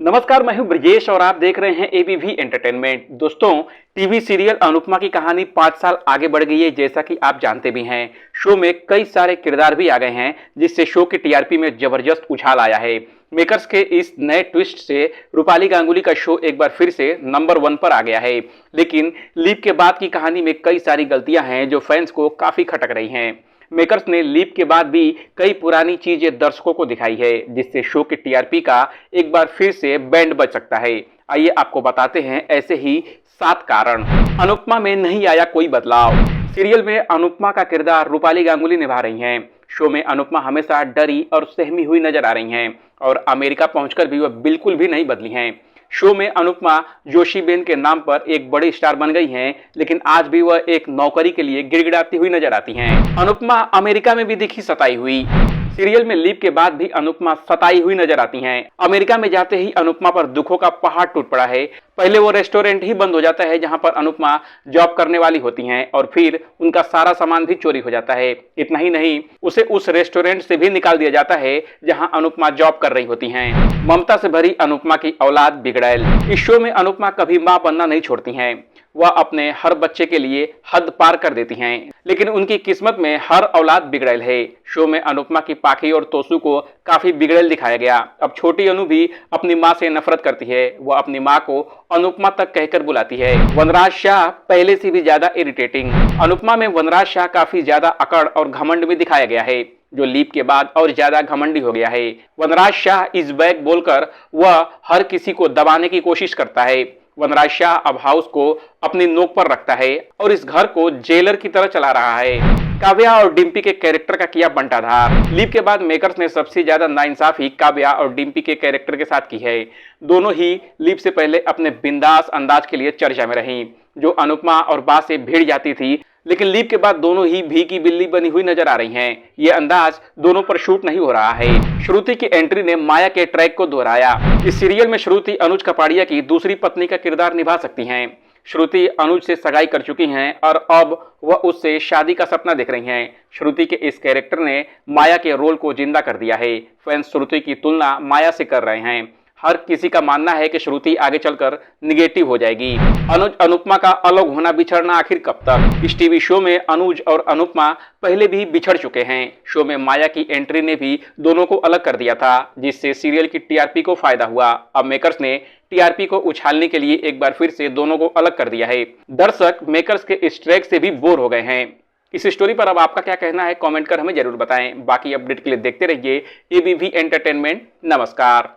नमस्कार, मैं हूं ब्रजेश और आप देख रहे हैं एबीवी एंटरटेनमेंट। दोस्तों, टीवी सीरियल अनुपमा की कहानी 5 साल आगे बढ़ गई है, जैसा कि आप जानते भी हैं। शो में कई सारे किरदार भी आ गए हैं, जिससे शो की टीआरपी में जबरदस्त उछाल आया है। मेकर्स के इस नए ट्विस्ट से रूपाली गांगुली का शो एक बार फिर से नंबर 1 पर आ गया है। लेकिन लीप के बाद की कहानी में कई सारी गलतियां हैं जो फैंस को काफी खटक रही हैं। मेकर्स ने लीप के बाद भी कई पुरानी चीजें दर्शकों को दिखाई है, जिससे शो की टीआरपी का एक बार फिर से बैंड बज सकता है। आइए आपको बताते हैं ऐसे ही 7 कारण। अनुपमा में नहीं आया कोई बदलाव। सीरियल में अनुपमा का किरदार रूपाली गांगुली निभा रही हैं। शो में अनुपमा हमेशा डरी और सहमी हुई नजर आ रही हैं और अमेरिका पहुंचकर भी वह बिल्कुल भी नहीं बदली हैं। शो में अनुपमा जोशीबेन के नाम पर एक बड़ी स्टार बन गई हैं, लेकिन आज भी वह एक नौकरी के लिए गिड़गिड़ाती हुई नजर आती हैं। अनुपमा अमेरिका में भी दिखी सताई हुई। सीरियल में लीप के बाद भी अनुपमा सताई हुई नजर आती हैं। अमेरिका में जाते ही अनुपमा पर दुखों का पहाड़ टूट पड़ा है। पहले वो रेस्टोरेंट ही बंद हो जाता है जहां पर अनुपमा जॉब करने वाली होती हैं और फिर उनका सारा सामान भी चोरी हो जाता है। इतना ही नहीं, उसे उस रेस्टोरेंट से भी निकाल दिया जाता है जहां अनुपमा जॉब कर रही होती हैं। ममता से भरी अनुपमा की औलाद बिगड़ैल। इस शो में अनुपमा कभी मां बनना नहीं छोड़ती हैं। वह अपने हर बच्चे के लिए हद पार कर देती हैं, लेकिन उनकी किस्मत में हर औलाद बिगड़ैल है। शो में अनुपमा की पाखी और तोसू को काफी बिगड़ैल दिखाया गया। अब छोटी अनु भी अपनी मां से नफरत करती है। वह अपनी मां को अनुपमा तक कहकर बुलाती है। वनराज शाह पहले से भी ज्यादा इरिटेटिंग। अनुपमा में वनराज शाह काफी ज्यादा अकड़ और घमंड में दिखाया गया है, जो लीप के बाद और ज्यादा घमंडी हो गया है। वनराज शाह इज बैक बोलकर वह हर किसी को दबाने की कोशिश करता है। वनराज शाह अब हाउस को अपनी नोक पर रखता है और इस घर को जेलर की तरह चला रहा है। काव्या और डिम्पी के कैरेक्टर का किया बंटाधार। लीप के बाद मेकर्स ने सबसे ज्यादा नाइंसाफी काव्या और डिम्पी के कैरेक्टर के साथ की है। दोनों ही लीप से पहले अपने बिंदास अंदाज के लिए चर्चा में रहीं, जो अनुपमा और बा से भिड़ जाती थी, लेकिन लीप के बाद दोनों ही भीगी बिल्ली बनी हुई नजर आ रही हैं। ये अंदाज दोनों पर शूट नहीं हो रहा है। श्रुति की एंट्री ने माया के ट्रैक को दोहराया। इस सीरियल में श्रुति अनुज कपाड़िया की दूसरी पत्नी का किरदार निभा सकती हैं। श्रुति अनुज से सगाई कर चुकी हैं और अब वह उससे शादी का सपना देख रही हैं। श्रुति के इस कैरेक्टर ने माया के रोल को जिंदा कर दिया है। फैंस श्रुति की तुलना माया से कर रहे हैं। हर किसी का मानना है कि श्रुति आगे चलकर निगेटिव हो जाएगी। अनुज अनुपमा का अलग होना बिछड़ना आखिर कब तक? इस टीवी शो में अनुज और अनुपमा पहले भी बिछड़ चुके हैं। शो में माया की एंट्री ने भी दोनों को अलग कर दिया था, जिससे सीरियल की टीआरपी को फायदा हुआ। अब मेकर्स ने टीआरपी को उछालने के लिए एक बार फिर से दोनों को अलग कर दिया है। दर्शक मेकर्स के इस ट्रैक से भी बोर हो गए हैं। इस स्टोरी पर अब आपका क्या कहना है? कमेंट कर हमें जरूर बताएं। बाकी अपडेट के लिए देखते रहिए एबीवी एंटरटेनमेंट। नमस्कार।